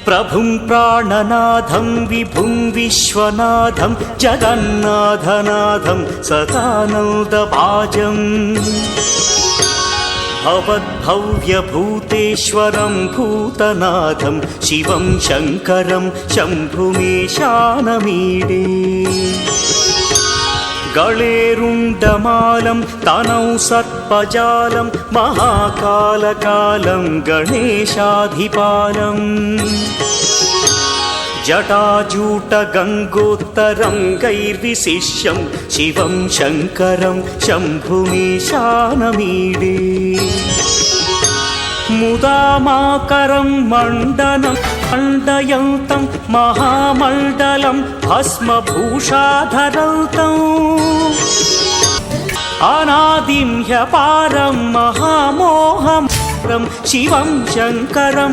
प्रभुं प्राणनाथं विभुं विश्वनाथं जगन्नाथनाथं सदानन्दभाजम् भवद्भव्यभूतेश्वरं भूतनाथं शिवं शङ्करं शम्भुमीशानमीडे गळेरुण्डमालं तनौ सर्पजालं महाकालकालं गणेशाधिपालम् जटाजूटगङ्गोत्तरङ्गैर्विशिष्यं शिवं शङ्करं शम्भुमीशानमीडे मुदामाकरं मण्डनं मण्डयन्तं महामण्डलं भस्मभूषाधरन्तम् अनादिं ह्यपारं महामोहं शिवं शङ्करं